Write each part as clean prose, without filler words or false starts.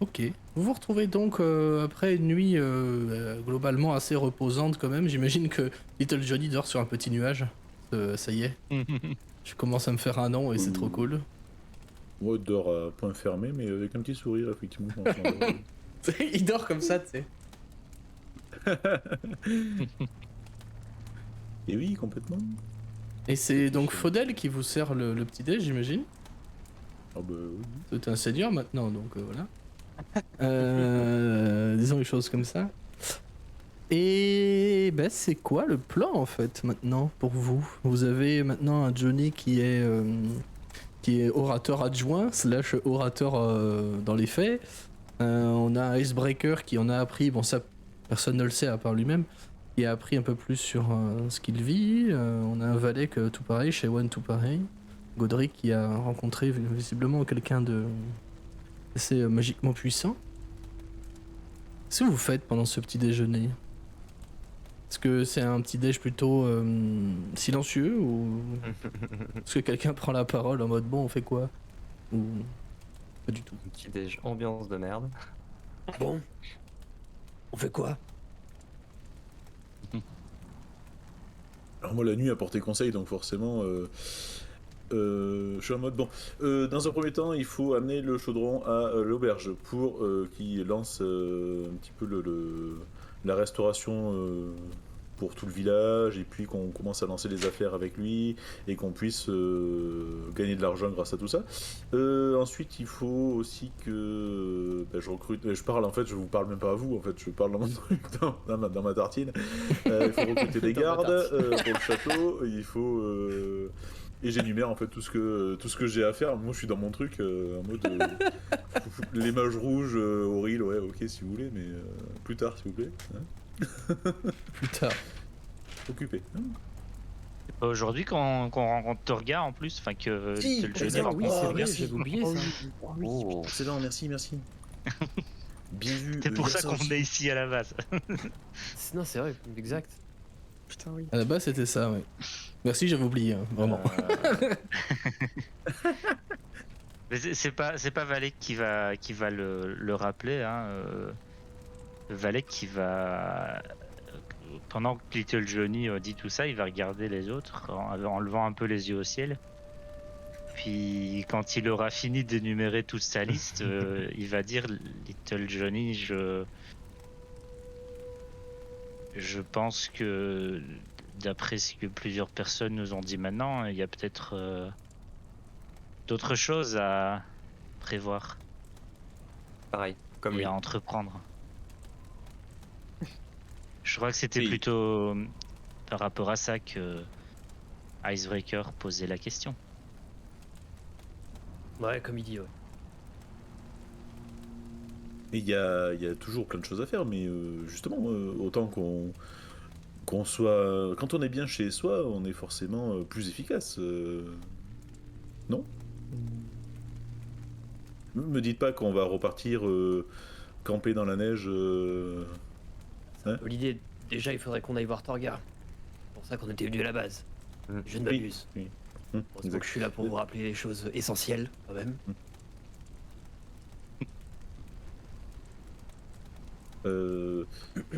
Ok. Vous vous retrouvez donc après une nuit globalement assez reposante quand même. J'imagine que Little Johnny dort sur un petit nuage. Ça y est, je commence à me faire un nom et c'est trop Euh, cool. Moi, dehors à point fermé, mais avec un petit sourire, effectivement, quand je m'endors, oui. Il dort comme ça, tu sais. Et oui, complètement. Et Le c'est petit donc sourire. Faudel qui vous sert le petit déj, j'imagine. Ah bah oui. C'est un seigneur maintenant, donc voilà. Disons les choses comme ça. Et ben c'est quoi le plan en fait maintenant pour vous? Vous avez maintenant un Johnny qui est orateur adjoint slash orateur dans les faits. On a un Icebreaker qui en a appris, bon ça personne ne le sait à part lui-même, qui a appris un peu plus sur ce qu'il vit. On a un Valek tout pareil, Shawan tout pareil. Godric qui a rencontré visiblement quelqu'un de assez magiquement puissant. Qu'est-ce que vous faites pendant ce petit déjeuner? Est-ce que c'est un petit déj plutôt silencieux ou est-ce que quelqu'un prend la parole en mode bon on fait quoi? Ou pas du tout? Un petit déj ambiance de merde. Bon, on fait quoi? Alors moi, la nuit a porté conseil, donc forcément, je suis en mode bon. Dans un premier temps, il faut amener le chaudron à l'auberge pour qu'il lance un petit peu la restauration pour tout le village, et puis qu'on commence à lancer les affaires avec lui et qu'on puisse gagner de l'argent grâce à tout ça. Ensuite, il faut aussi que je recrute. Je parle en fait, je vous parle même pas à vous. En fait, je parle dans mon truc, dans ma tartine. Il faut recruter des gardes pour le château. Il faut et j'énumère en fait tout ce que j'ai à faire. Moi, je suis dans mon truc en mode les mages rouges, Auril, ouais, ok, si vous voulez, mais plus tard, s'il vous plaît. Hein. Plus tard. Occupé. C'est pas aujourd'hui qu'on rencontre Torga en plus, enfin que Si, le jeudi excellent, rencontre oui, c'est oh, vrai, merci. j'avais oublié ça. Oh. Excellent, merci. Bien vu. C'est pour il y a ça qu'on aussi. venait ici à la base. Non, c'est vrai, exact. Putain, oui. À la base c'était ça, ouais. Merci, j'avais oublié, hein, vraiment. Mais c'est pas Valek qui va le rappeler, hein. Valek qui va pendant que Little Johnny dit tout ça, il va regarder les autres en levant un peu les yeux au ciel. Puis quand il aura fini d'énumérer toute sa liste, il va dire Little Johnny, je pense que d'après ce que plusieurs personnes nous ont dit maintenant, il y a peut-être d'autres choses à prévoir Pareil, comme et lui. à entreprendre. Je crois que c'était Oui. plutôt par rapport à ça que Icebreaker posait la question. Ouais, comme il dit, ouais. Et il y a toujours plein de choses à faire, mais justement, autant qu'on soit. Quand on est bien chez soi, on est forcément plus efficace. Non? Me dites pas qu'on va repartir camper dans la neige. Hein? L'idée, déjà, il faudrait qu'on aille voir Torga. C'est pour ça qu'on était venu à la base. Mm. Je ne Oui. m'abuse. Oui. Heureusement que je suis là pour vous rappeler les choses essentielles, quand même.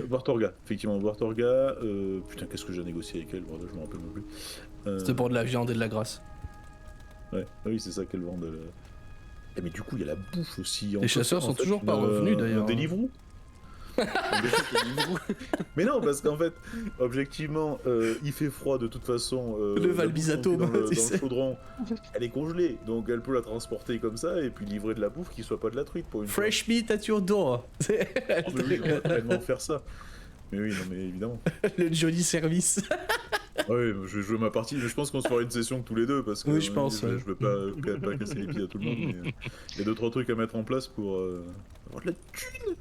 Voir Torga, effectivement, voir Torga. Putain, qu'est-ce que j'ai négocié avec elle? Voilà, je me rappelle même plus. C'était pour de la viande et de la grâce. Ouais, oui, c'est ça qu'elle vend. Eh, mais du coup, il y a la bouffe aussi. Les chasseurs sont toujours pas revenus, d'ailleurs. Un Deliveroo. Mais non, parce qu'en fait, objectivement, il fait froid de toute façon. Le la Valbisato, bouffe dans tu le sais. chaudron, elle est congelée, donc elle peut la transporter comme ça et puis livrer de la bouffe qui soit pas de la truite pour une fois. Fresh meat at your door. C'est Oh, mais oui, on va tellement faire ça. Mais oui, non, mais évidemment. le joli service. Ouais, je vais jouer ma partie, mais je pense qu'on se fera une session tous les deux parce que Oui, je pense, je ouais. veux pas casser les pieds à tout le monde. Mais il y a 2-3 trucs à mettre en place pour avoir de la thune.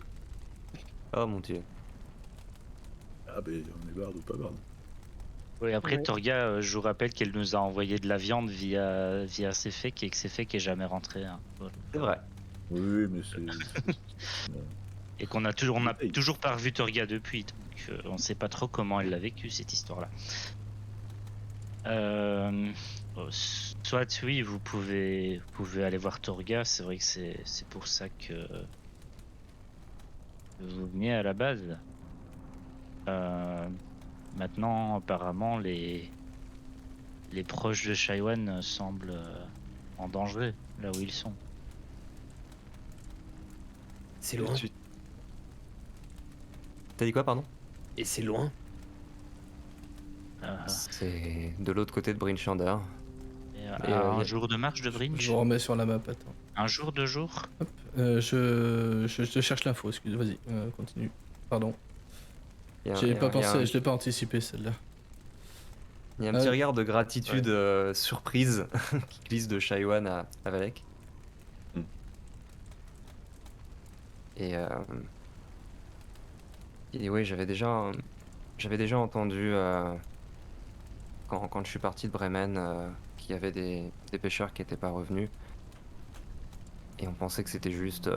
Oh mon dieu. Ah, ben on est barde ou pas barde. Oui, après Ouais. Torga, je vous rappelle qu'elle nous a envoyé de la viande via Cefec et que Cefec est jamais rentré. Hein. Voilà. C'est vrai. Oui, mais c'est. Et qu'on a toujours, on n'a Hey. toujours pas revu Torga depuis, donc on sait pas trop comment elle l'a vécu cette histoire-là. Soit oui, vous pouvez aller voir Torga. C'est vrai que c'est pour ça que vous veniez à la base. Maintenant, apparemment, les proches de Shaiwan semblent en danger là où ils sont. C'est loin. T'as dit quoi, pardon? Et c'est loin. C'est de l'autre côté de Brinchander. Et, Un y a- jour de marche de Je Brinch. vous remets sur la map, attends. Un jour, 2 jours. Je te cherche l'info, excuse, vas-y, continue. Pardon. y a- J'y ai y a- pas y a pensé, un- je l'ai pas anticipé celle-là. Il y a un Ah petit oui. regard de gratitude surprise qui glisse de Shaiwan à Valek. Hmm. Et, oui, j'avais déjà entendu quand je suis parti de Bremen qu'il y avait des pêcheurs qui n'étaient pas revenus. Et on pensait que c'était juste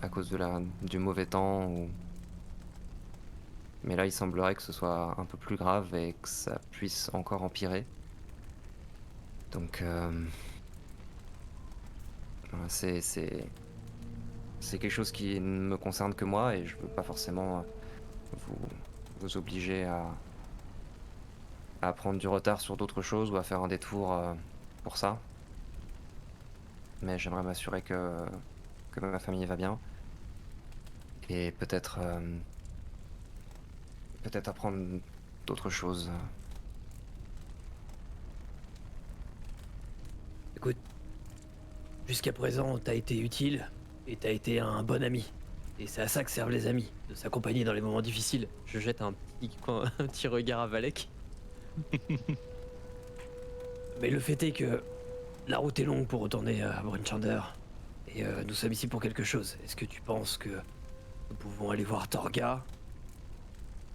à cause du mauvais temps. Mais là, il semblerait que ce soit un peu plus grave et que ça puisse encore empirer. Donc, voilà, c'est quelque chose qui ne me concerne que moi et je veux pas forcément vous obliger à prendre du retard sur d'autres choses ou à faire un détour pour ça. Mais j'aimerais m'assurer que ma famille va bien et peut-être apprendre d'autres choses. Écoute, jusqu'à présent, t'as été utile et t'as été un bon ami. Et c'est à ça que servent les amis, de s'accompagner dans les moments difficiles. Je jette un un petit regard à Valek. Mais le fait est que la route est longue pour retourner à Brinchander. Et nous sommes ici pour quelque chose. Est-ce que tu penses que nous pouvons aller voir Torga,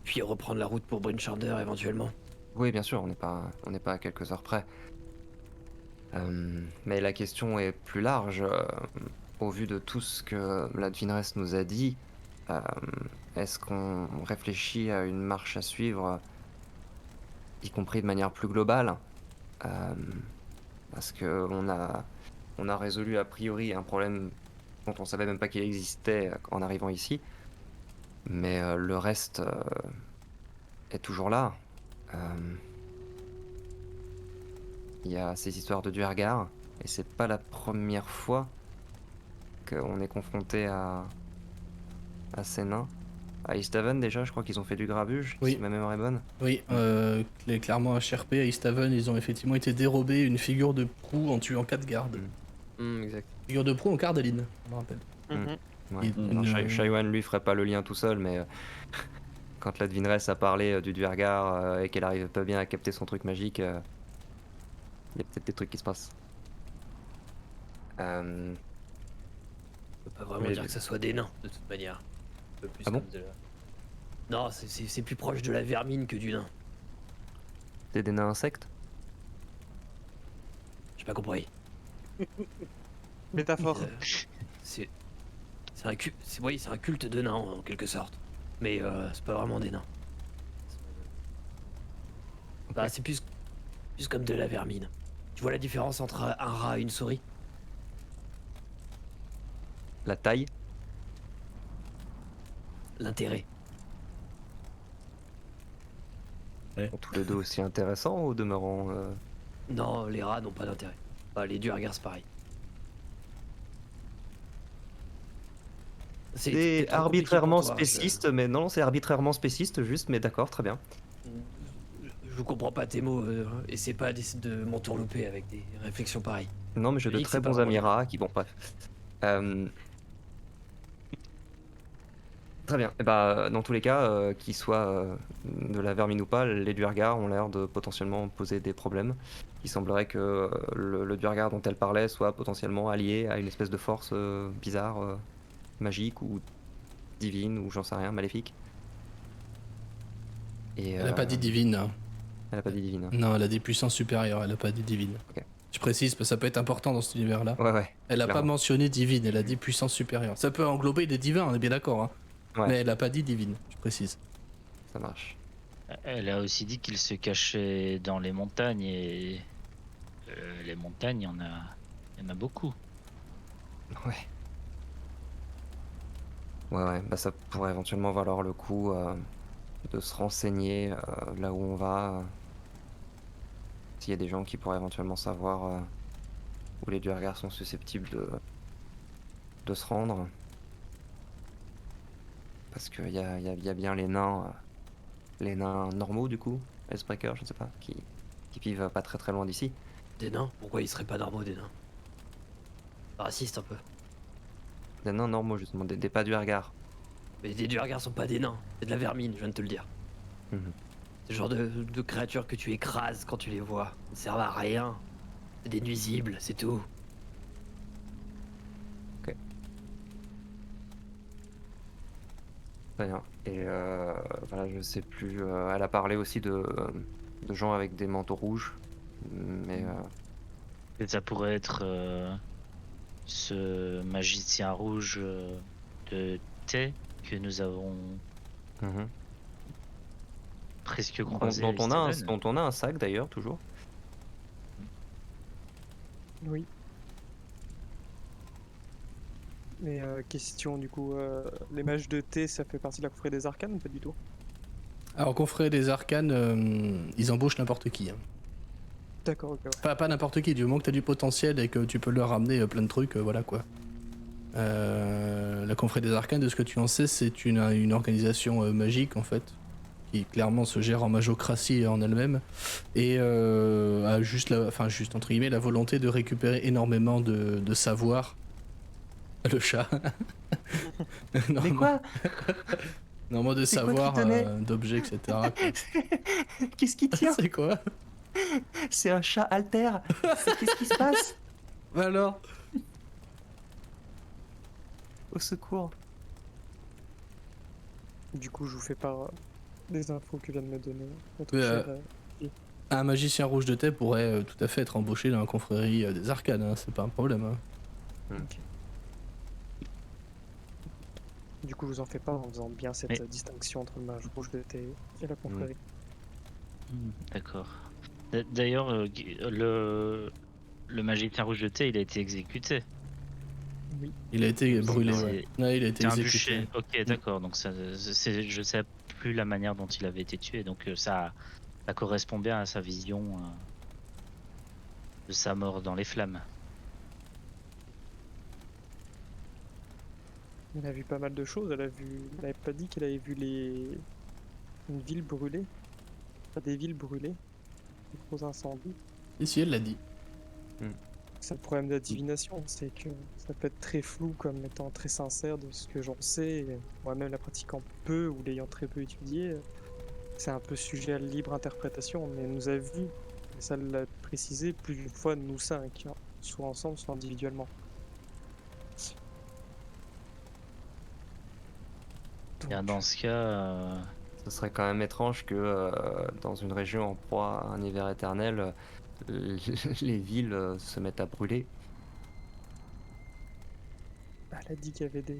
puis reprendre la route pour Brinchander éventuellement? Oui, bien sûr, on n'est pas à quelques heures près. Mais la question est plus large. Au vu de tout ce que la devineresse nous a dit, est-ce qu'on réfléchit à une marche à suivre, y compris de manière plus globale? Parce que on a résolu a priori un problème dont on savait même pas qu'il existait en arrivant ici. Mais le reste est toujours là. Il y a ces histoires de Duergar, et c'est pas la première fois qu'on est confronté à ces nains. À Easthaven déjà, je crois qu'ils ont fait du grabuge, Oui. si ma mémoire est bonne. Oui, clairement à HRP, à Easthaven, ils ont effectivement été dérobés une figure de proue en tuant 4 gardes. Exact. Figure de proue en Cardeline, je me rappelle. Ouais. Ils- Alors, une- Shaiwan, lui, ferait pas le lien tout seul, mais quand la devineresse a parlé du Duergar et qu'elle arrive pas bien à capter son truc magique, il y a peut-être des trucs qui se passent. On peut pas vraiment Mais- dire que ça soit des nains, de toute manière. Un peu plus Ah bon comme de la- Non, c'est plus proche de la vermine que du nain. C'est des nains insectes? J'ai pas compris. Métaphore. C'est un oui, c'est un culte de nains en quelque sorte. Mais c'est pas vraiment des nains. Bah, c'est plus comme de la vermine. Tu vois la différence entre un rat et une souris? La taille? L'intérêt. Sont tous les deux aussi intéressants au demeurant Non, les rats n'ont pas d'intérêt. Bah, les Duergar, c'est pareil. C'est peut-être trop compliqué arbitrairement pour toi, spéciste, mais non, c'est arbitrairement spéciste juste, mais d'accord, très bien. Je comprends pas tes mots, et c'est pas de m'entourlouper avec des réflexions pareilles. Non, mais j'ai Je de dis que très c'est pas bons amis vraiment rats qui, bon, bref. Très bien. Et bah, dans tous les cas, qu'ils soient de la vermine ou pas, les Duergar ont l'air de potentiellement poser des problèmes. Il semblerait que le Duergar dont elle parlait soit potentiellement allié à une espèce de force bizarre, magique ou divine ou j'en sais rien, maléfique. Et, Elle a pas dit divine. Hein. Elle a pas dit divine. Hein. Non, elle a dit puissance supérieure, elle a pas dit divine. Ok. Je précise parce que ça peut être important dans cet univers-là. Ouais. Elle a pas clairement. mentionné divine, elle a dit puissance supérieure. Ça peut englober des divins, on est bien d'accord. Hein. Ouais. Mais elle a pas dit divine, je précise. Ça marche. Elle a aussi dit qu'il se cachait dans les montagnes et les montagnes, il y en a beaucoup. Ouais. Ouais, bah ça pourrait éventuellement valoir le coup de se renseigner là où on va. S'il y a des gens qui pourraient éventuellement savoir où les Duergar sont susceptibles de se rendre. Parce qu'il y a bien les nains normaux du coup, Icebreaker, je ne sais pas, qui vivent pas très très loin d'ici. Des nains? Pourquoi ils seraient pas normaux, des nains? Raciste un peu. Des nains normaux justement, des pas Duergar. Mais les Duergar sont pas des nains, c'est de la vermine, je viens de te le dire. Mhm. C'est le genre de créatures que tu écrases quand tu les vois. Ils ne servent à rien. C'est des nuisibles, c'est tout. Très bien. Et voilà, je sais plus. Elle a parlé aussi de gens avec des manteaux rouges. Mais Et ça pourrait être ce magicien rouge de thé que nous avons mhm. presque dont, croisé dont à on a un, Listeven. dont on a un sac d'ailleurs, toujours. Oui. Mais question du coup, les mages de thé, ça fait partie de la confrérie des arcanes ou pas du tout? Alors, confrères des arcanes, ils embauchent n'importe qui. Hein. D'accord, ok. Pas n'importe qui, du moment que t'as du potentiel et que tu peux leur ramener plein de trucs, voilà quoi. La confrérie des arcanes, de ce que tu en sais, c'est une organisation magique en fait, qui clairement se gère en magocratie en elle-même et a juste, juste entre guillemets, la volonté de récupérer énormément de savoir. Le chat. Mais quoi? Normalement de C'est quoi qui savoir, tenait d'objets, etc. quoi. Qu'est-ce qui tient? C'est quoi? C'est un chat alter. Qu'est-ce qui se passe? Bah alors? Au secours. Du coup, je vous fais part des infos que vient de me donner notre Mais, cher. Un magicien rouge de thé pourrait tout à fait être embauché dans la confrérie des arcanes, hein, c'est pas un problème. Hein. Du coup, je vous en fais pas en faisant bien cette Mais- distinction entre le mage rouge de thé et la confrérie. D'accord. D'ailleurs, le magicien rouge de thé, il a été exécuté. Oui. Il a été brûlé, c'est- ouais. Ouais, il a été C'est un exécuté. bûcher. Ok, d'accord. Donc je sais plus la manière dont il avait été tué. Donc ça correspond bien à sa vision de sa mort dans les flammes. Elle a vu pas mal de choses. Elle avait pas dit qu'elle avait vu une ville brûlée. Pas des villes brûlées. Des gros incendies. Ici, elle l'a dit. C'est le problème de la divination, c'est que ça peut être très flou comme étant très sincère de ce que j'en sais. Et moi-même la pratiquant peu ou l'ayant très peu étudié, c'est un peu sujet à la libre interprétation. Mais elle nous a vu, et ça l'a précisé, plus d'une fois nous cinq, hein, soit ensemble, soit individuellement. Et dans ce cas, Ce serait quand même étrange que dans une région en proie à un hiver éternel, les villes se mettent à brûler. Elle a dit qu'il y avait des...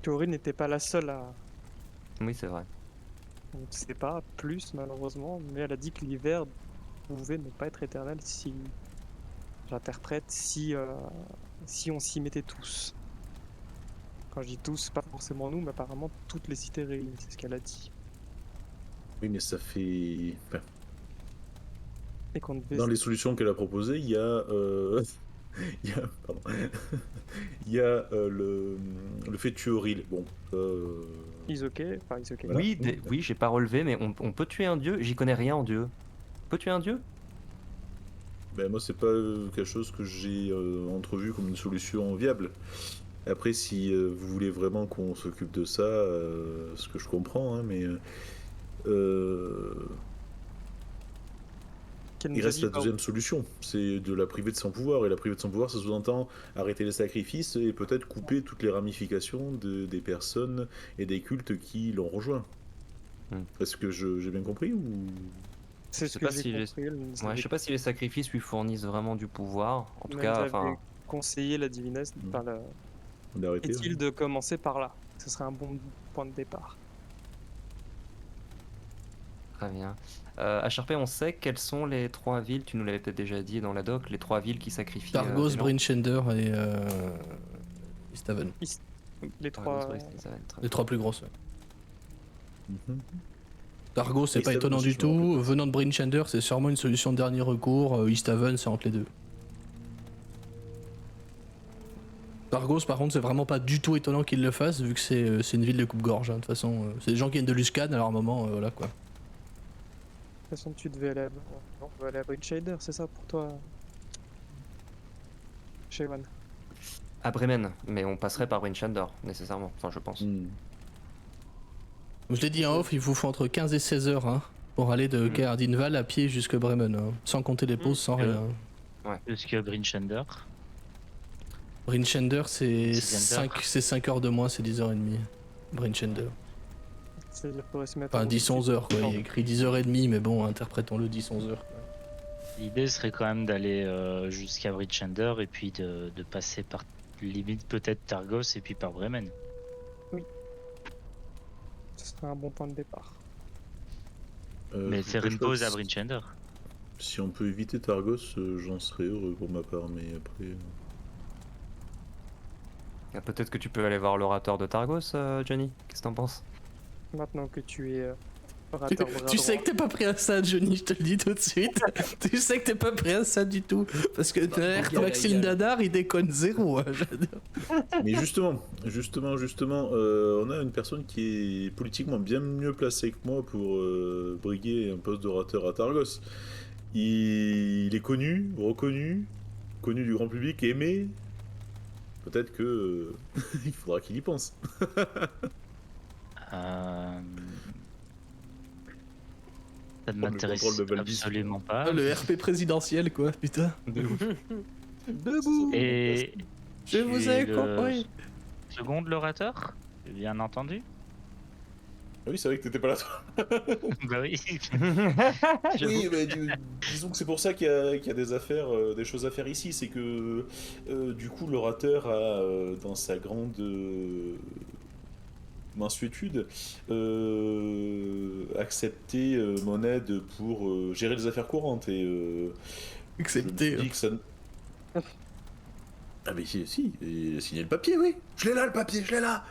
Théorie n'était pas la seule à... Oui, c'est vrai. On ne sait pas plus malheureusement, mais elle a dit que l'hiver pouvait ne pas être éternel si... J'interprète si on s'y mettait tous. Quand je dis tous, pas forcément nous, mais apparemment toutes les cités réunies, c'est ce qu'elle a dit. Oui, mais ça fait. Enfin, Et qu'on devait... dans les solutions qu'elle a proposées, il y a. Il y a, pardon. Il y a le fait de tuer Auril. Bon. Isoké, enfin Isoké. Voilà. Oui, j'ai pas relevé, mais on peut tuer un dieu. J'y connais rien en dieu. On peut tuer un dieu? Ben, moi, c'est pas quelque chose que j'ai entrevu comme une solution viable. Après, si vous voulez vraiment qu'on s'occupe de ça, ce que je comprends, hein, mais Qu'elle il nous a reste dit, la deuxième solution, c'est de la priver de son pouvoir. Et la priver de son pouvoir, ça sous-entend arrêter les sacrifices et peut-être couper toutes les ramifications des personnes et des cultes qui l'ont rejoint. Est-ce que j'ai bien compris ou... c'est je ce sais que pas j'ai si les- compris. Elle nous Ouais, avait- je sais pas si les sacrifices lui fournissent vraiment du pouvoir. En tout elle cas, nous avait enfin, conseillé la divinesse, enfin, d'arrêter est-il de commencer par là? Ce serait un bon point de départ. très bien. HRP, on sait quelles sont les 3 villes, tu nous l'avais peut-être déjà dit dans la doc, les 3 villes qui sacrifient. Targos, des gens. Brinchender et Staven. Les Targos, trois. ouais, c'était ça, très Les 3 plus grosses. Ouais. Mhm. Targo, c'est pas Easthaven étonnant aussi, du je me rappelle tout. pas. Venant de Brinchander, c'est sûrement une solution de dernier recours. Easthaven, c'est entre les deux. Targos, par contre, c'est vraiment pas du tout étonnant qu'ils le fassent, vu que c'est une ville de coupe-gorge. Hein. De toute façon, c'est des gens qui viennent de Luskan, alors à un moment, voilà quoi. De toute façon, tu devais aller à, non, on devait aller à Bridgeshader, c'est ça pour toi, Shewan? À Bremen, mais on passerait par Brinchander, nécessairement, enfin je pense. Hmm. Je l'ai dit en off, il vous faut entre 15 et 16 heures hein, pour aller de Cardinval à pied jusque Bremen. Hein. Sans compter les pauses, sans rien. Jusqu'à Brinchander. Brinchander, c'est Dixième 5 heures de moins, c'est 10h30. Brinchander. C'est-à-dire qu'il faudrait se mettre. Enfin, 10-11 heures quoi. Il y a écrit 10h30, mais bon, interprétons-le 10-11 heures. Quoi. L'idée serait quand même d'aller jusqu'à Bridgender et puis de passer par limite peut-être Targos et puis par Bremen. Ce serait un bon point de départ. Mais je faire vous une cache pause pas, à Bridgender. Si on peut éviter Targos, j'en serais heureux pour ma part, mais après. Ah, peut-être que tu peux aller voir l'orateur de Targos, Johnny. Qu'est-ce que t'en penses? Maintenant que tu es orateur bras Tu sais droit, que t'es pas prêt à ça, Johnny, je te le dis tout de suite. Tu sais que t'es pas prêt à ça du tout. Parce que derrière Maxime Dadar, il déconne zéro. Hein, j'adore. Mais justement, on a une personne qui est politiquement bien mieux placée que moi pour briguer un poste d'orateur à Targos. Il est connu, reconnu, connu du grand public, aimé. Peut-être que il faudra qu'il y pense. Ça ne Comme le m'intéresse contrôle de Valdis. absolument pas. Ah, le RP présidentiel, quoi, putain. Debout. Et Je vous tu ai es le compris. second de l'orateur, bien entendu. Ah oui, c'est vrai que t'étais pas là, toi. Bah oui. Oui, mais disons que c'est pour ça qu'il y a des affaires, des choses à faire ici. C'est que du coup, l'orateur a, dans sa grande mansuétude, accepté mon aide pour gérer les affaires courantes. Et Accepté. je me dis que ça. Ah mais si, il a signé le papier, oui. Je l'ai là, le papier, je l'ai là.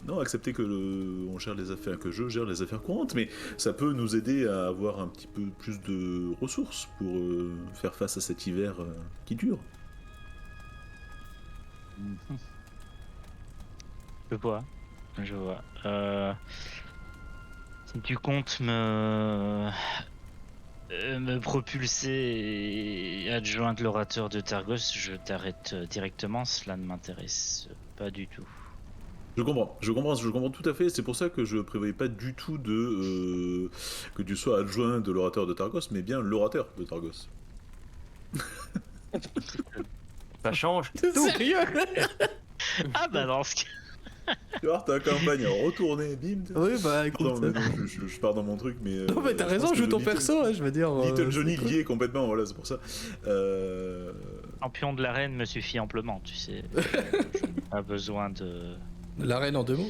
Non, accepter que on gère les affaires, que je gère les affaires courantes, mais ça peut nous aider à avoir un petit peu plus de ressources pour faire face à cet hiver qui dure. Je vois. Si tu comptes me propulser et adjoindre l'orateur de Targos, je t'arrête directement, cela ne m'intéresse pas du tout. Je comprends tout à fait. C'est pour ça que je prévoyais pas du tout de que tu sois adjoint de l'orateur de Targos, mais bien l'orateur de Targos. Ça change. Sérieux? Ah bah dans ce cas... Tu vois, ta campagne a retourné, bim. Oui, bah écoute. Pardon, mais non, je pars dans mon truc, mais. Non, mais t'as je raison, pense joue que ton Little- perso, hein, je veux dire. Little Johnny c'est cool. y est complètement, voilà, c'est pour ça. Champion de l'arène me suffit amplement, tu sais. Je n'ai pas besoin de... La reine en 2 mots.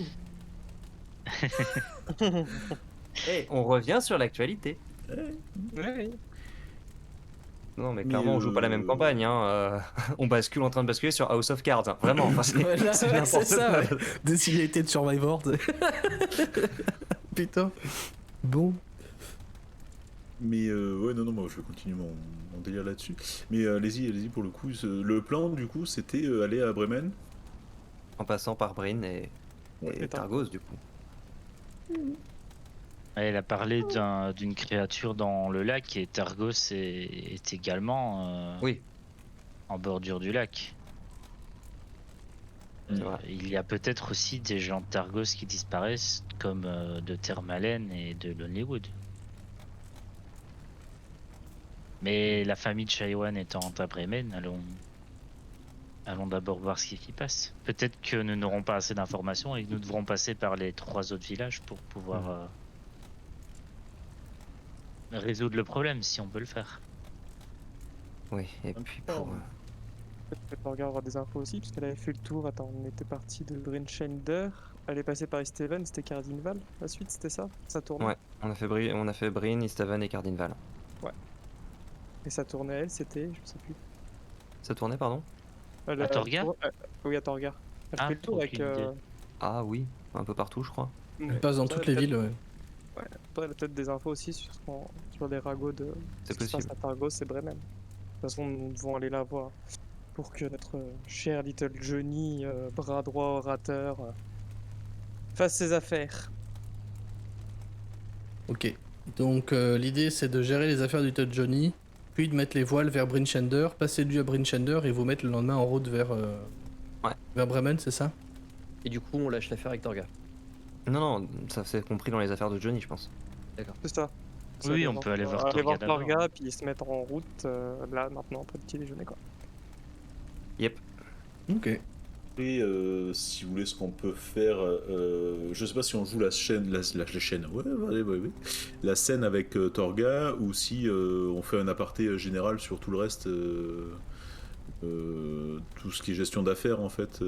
On revient sur l'actualité. ouais, Non, mais Mais, clairement, on joue pas la même campagne. Hein. On bascule en train de basculer sur House of Cards. Hein. Vraiment, enfin, c'est Voilà, c'est c'est n'importe ça, quoi. ouais. Décimalité de Survivor. Putain. Bon. Mais ouais, non, moi je vais continuer mon délire là-dessus. Mais allez-y pour le coup. Le plan, du coup, c'était aller à Bremen. En passant par Bryn Ouais. et Targos, du coup. Elle a parlé d'une créature dans le lac et Targos est également Oui, en bordure du lac. c'est vrai. Il y a peut-être aussi des gens de Targos qui disparaissent, comme de Thermalen et de Lonelywood. Mais la famille de Shaiwan étant à Bremen, allons d'abord voir ce qui s'y passe. Peut-être que nous n'aurons pas assez d'informations et que nous devrons passer par les 3 autres villages pour pouvoir résoudre le problème, si on peut le faire. Oui, et puis pour... peut-être qu'on regarde avoir des infos aussi, parce qu'elle avait fait le tour. Attends, on était parti de Brinchander, elle est passée par Easthaven, c'était Cardinval. La suite, c'était ça? Ça tournait. Ouais, on a fait Bryn, Easthaven et Cardinval. Et ça tournait, elle, c'était, je sais plus. Ça tournait, pardon? Torga Oui, à Torga. Elle Ah, fait le tour avec. aucune idée. Ah oui, un peu partout, je crois. Elle passe dans Toi, toutes elle les a villes, ouais. Toi, elle a peut-être des infos aussi sur les ragots de C'est ce qui se passe possible. à Targos et Bremen. De toute façon, nous devons aller la voir pour que notre cher Little Johnny, bras droit orateur, fasse ses affaires. Ok. Donc l'idée c'est de gérer les affaires du Todd Johnny, puis de mettre les voiles vers Brinchender, passer lui à Brinchender et vous mettre le lendemain en route vers, vers Bremen, c'est ça? Et du coup, on lâche l'affaire avec Torga. Non, non, ça c'est compris dans les affaires de Johnny, je pense. C'est ça. Oui, on peut aller voir Torga d'abord. Torga, puis se mettre en route, là, maintenant, après le petit déjeuner, quoi. Yep. Ok. Et si vous voulez, ce qu'on peut faire, je sais pas si on joue la chaîne, la chaîne, ouais, la scène avec Torga, ou si on fait un aparté général sur tout le reste, tout ce qui est gestion d'affaires en fait.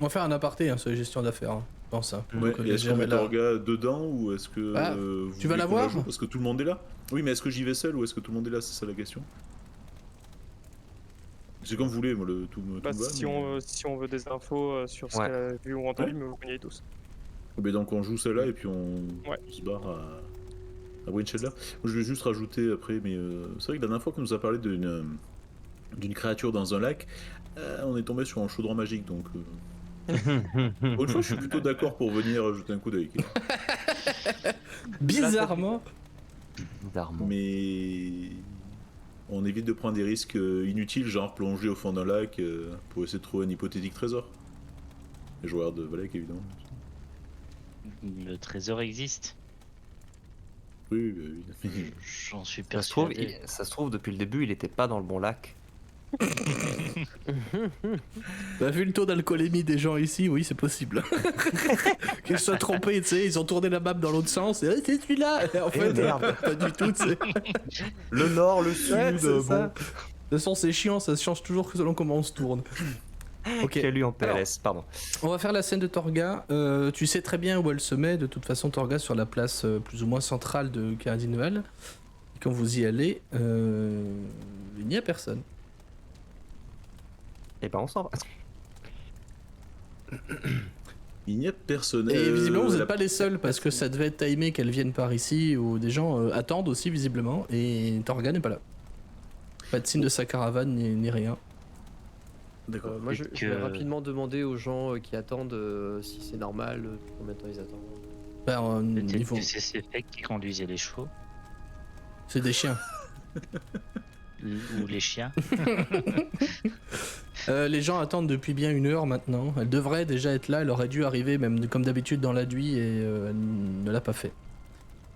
On va faire un aparté hein, sur la gestion d'affaires, hein, je pense. Hein. Ouais, Donc, et est-ce qu'on met là. Torga dedans ou est-ce que Ah, vous tu vas la voulez qu'on voir joue parce que tout le monde est là? Oui, mais est-ce que j'y vais seul ou est-ce que tout le monde est là? C'est ça la question. C'est comme vous voulez, moi tout me va. Si on veut des infos sur ce Ouais. qu'elle a vu ou entendu, mais vous gagnez tous. Mais donc on joue celle-là et puis on Ouais. se barre à Winchester. Moi je vais juste rajouter après, mais c'est vrai que la dernière fois qu'on nous a parlé d'une créature dans un lac, on est tombé sur un chaudron magique donc. Pour une fois, je suis plutôt d'accord pour venir jeter un coup d'œil. Bizarrement. Bizarrement. Mais on évite de prendre des risques inutiles, genre plonger au fond d'un lac pour essayer de trouver un hypothétique trésor. Les joueurs de Valak, évidemment. Le trésor existe. Oui, oui. J'en suis Ça se trouve, persuadé. ça se trouve, depuis le début, il était pas dans le bon lac. Bah, vu le taux d'alcoolémie des gens ici, oui, c'est possible. Qu'ils se soient trompés, tu sais, ils ont tourné la map dans l'autre sens et c'est celui-là. Et en fait, merde. pas du tout, tu sais. Le nord, le sud, Ouais, c'est ça. De toute façon, c'est chiant, ça se change toujours selon comment on se tourne. Ok. Qui a lu en PLS, pardon. On va faire la scène de Torga. Tu sais très bien où elle se met, de toute façon, Torga, sur la place plus ou moins centrale de Cardinal. Quand vous y allez, il n'y a personne. Et ben on s'en va. Il n'y a personne. Et visiblement, vous la- n'êtes pas les seuls, parce que ça devait être timé qu'elle vienne par ici, ou des gens attendent aussi, visiblement, et Torga n'est pas là. Pas de signe de sa caravane, ni rien. D'accord. Moi, je que- vais rapidement demander aux gens qui attendent si c'est normal, combien de temps ils attendent. Ben, Peut-être ils vont- que c'est ces mecs qui conduisaient les chevaux C'est des chiens. ou les chiens. Les gens attendent depuis bien 1 heure maintenant. Elle devrait déjà être là, elle aurait dû arriver, même comme d'habitude, dans la nuit, et elle ne l'a pas fait.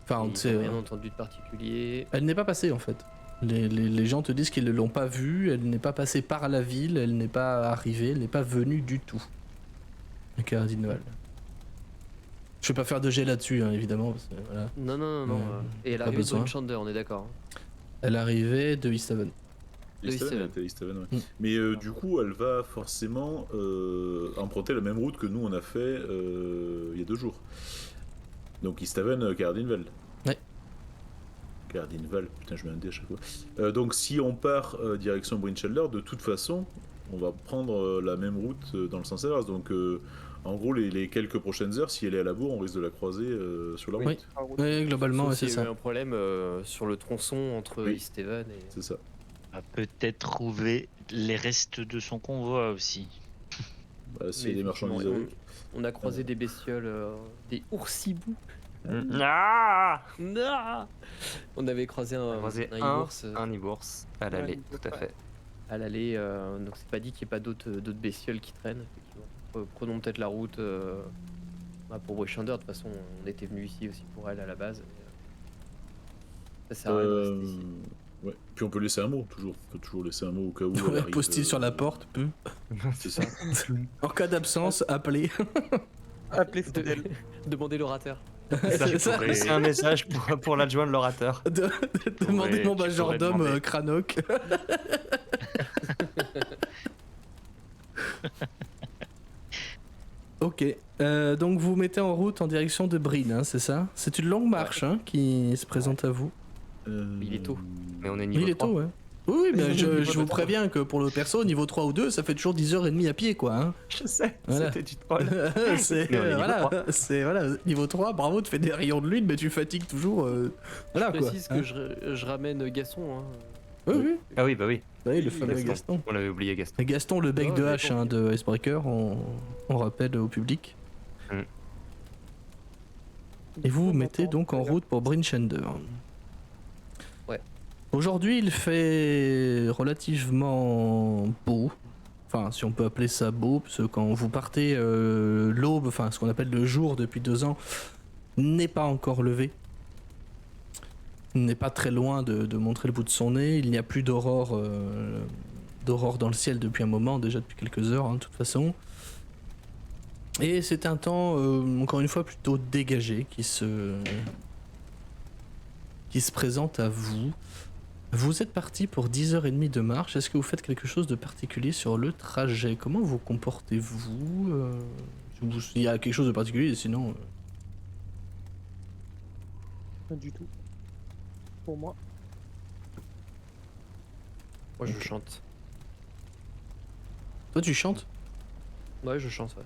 Enfin, Ils tu sais, n'ont rien entendu de particulier. elle n'est pas passée en fait. Les gens te disent qu'ils ne l'ont pas vue, elle n'est pas passée par la ville, elle n'est pas arrivée, elle n'est pas venue du tout. Le Cardinal. Je vais pas faire de jet là-dessus, hein, évidemment. Parce que, voilà. Non, non, non, non. Et elle pas arrive de besoin. Brinchander, on est d'accord. Elle arrivait de Easthaven. Easthaven, Easthaven. elle était à Easthaven, ouais. Mm. Mais du coup, elle va forcément emprunter la même route que nous on a fait il y a 2 jours. Donc Easthaven, Cardinval. Ouais. Cardinval, putain, je mets un dé à chaque fois. Donc si on part direction Brinchester, de toute façon, on va prendre la même route dans le sens inverse. Donc en gros, les quelques prochaines heures, si elle est à la bourre, on risque de la croiser sur la route. Oui. Oui, globalement, Sauf ouais, c'est s'il y a eu ça. un problème sur le tronçon entre Oui. Easthaven et. C'est ça. On va peut-être trouver les restes de son convoi aussi. Bah, si Mais les marchandises effectivement, avec. on a croisé des bestioles, des oursibous. Ah Non. On avait croisé un Croisé ours un Ibours à l'aller, Ouais, tout à fait. à l'aller, donc c'est pas dit qu'il n'y ait pas d'autres bestioles qui traînent. Effectivement. Prenons peut-être la route pour Brinchander. De toute façon, on était venu ici aussi pour elle à la base. Ça sert à rien de rester ici. Ouais. Puis on peut laisser un mot, toujours. On peut toujours laisser un mot au cas où. elle Ouais, arrive, postille sur la porte. C'est ça. En cas d'absence, appelez. Appelez Fidel. Demandez l'orateur. C'est ça. pourrais- Laissez un message pour l'adjoint de l'orateur. Demandez mon tu pourrais majordome demander. Cranok. Ok, donc vous mettez en route en direction de Brine, hein, c'est ça? C'est une longue marche hein, qui se présente à vous. Il est tôt. Mais on est Oui, niveau il est 3. tôt, ouais. Oui, mais Niveau je vous 3. préviens que pour le perso, niveau 3 ou 2, ça fait toujours 10h30 à pied, quoi. Hein. Je sais, Voilà. c'était du troll. c'est Mais on est niveau voilà, 3. c'est voilà, niveau 3, bravo, tu fais des rayons de lune, mais tu fatigues toujours. Voilà Je quoi. précise hein. que je ramène Gaston. Hein. Oui, oui. Ah oui, bah oui. Oui, le Oui, fameux Gaston. Gaston. On avait oublié Gaston. Et Gaston, le bec Oh, de mais hache bon. hein, de Icebreaker, on rappelle au public. Et vous vous mettez donc en route pour Brinchander. Ouais. Aujourd'hui, il fait relativement beau. Enfin, si on peut appeler ça beau, parce que quand vous partez, l'aube, enfin ce qu'on appelle le jour depuis 2 ans, n'est pas encore levé. N'est pas très loin de montrer le bout de son nez. Il n'y a plus d'aurore dans le ciel depuis un moment, déjà depuis quelques heures, hein, de toute façon. Et c'est un temps, encore une fois, plutôt dégagé qui se présente à vous. Vous êtes parti pour 10h30 de marche. Est-ce que vous faites quelque chose de particulier sur le trajet? Comment vous comportez-vous Il y a quelque chose de particulier, sinon... Pas du tout. Pour moi. Moi, je chante. Toi, tu chantes? Ouais, je chante, ouais.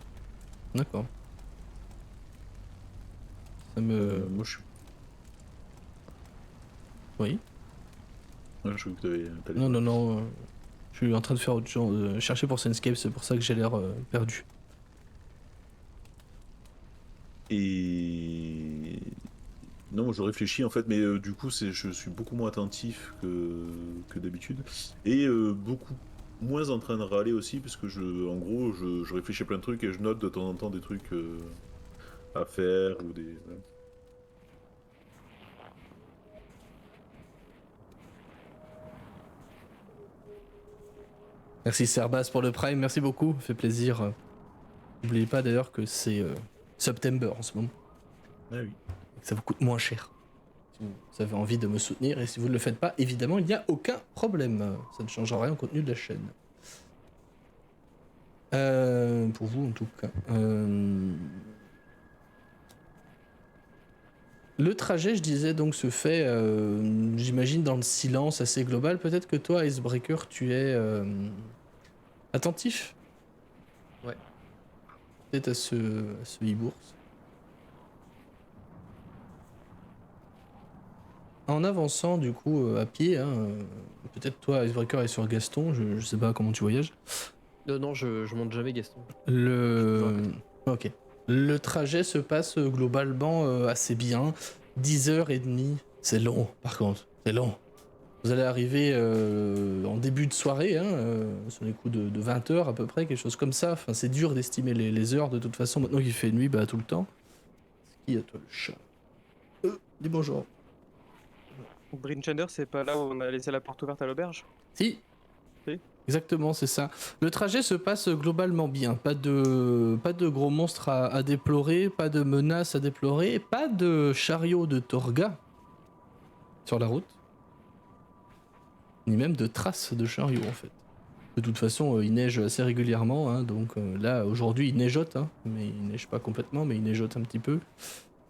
D'accord. Ça me... Moi, je suis. Oui. Ouais, je crois que t'avais. Non. Je suis en train de faire autre chose, chercher pour Sunscape, c'est pour ça que j'ai l'air perdu. Et. Non, je réfléchis en fait, mais du coup, je suis beaucoup moins attentif que d'habitude. Et beaucoup moins en train de râler aussi, parce que en gros, je réfléchis à plein de trucs et je note de temps en temps des trucs à faire ou des. Voilà. Merci Serbas pour le Prime, merci beaucoup, ça fait plaisir. N'oubliez pas d'ailleurs que c'est September en ce moment, Ah oui. et que ça vous coûte moins cher. Si vous avez envie de me soutenir, et si vous ne le faites pas, évidemment, il n'y a aucun problème. Ça ne changera rien au contenu de la chaîne. Pour vous en tout cas. Le trajet, je disais, donc se fait, j'imagine, dans le silence assez global. Peut-être que toi, Icebreaker, tu es attentif. Ouais. Peut-être à ce e-bourse. En avançant, du coup, à pied, hein, peut-être toi, Icebreaker, est sur Gaston, je sais pas comment tu voyages. Non, je monte jamais Gaston. Ok. Le trajet se passe globalement assez bien. 10h30, c'est long par contre, c'est long. Vous allez arriver en début de soirée, hein, sur les coups de 20h à peu près, quelque chose comme ça. Enfin, c'est dur d'estimer les heures de toute façon, maintenant qu'il fait nuit, bah tout le temps. Qui a toi le chat? Dis bonjour. Brinchander, c'est pas là où on a laissé la porte ouverte à l'auberge? Si. Si. Exactement, c'est ça. Le trajet se passe globalement bien. Pas de gros monstres à déplorer, pas de menaces à déplorer, pas de chariot de Torga sur la route. Ni même de traces de chariot en fait. De toute façon, il neige assez régulièrement, hein, donc là aujourd'hui il neigeote, hein, mais il neige pas complètement, mais il neigeote un petit peu.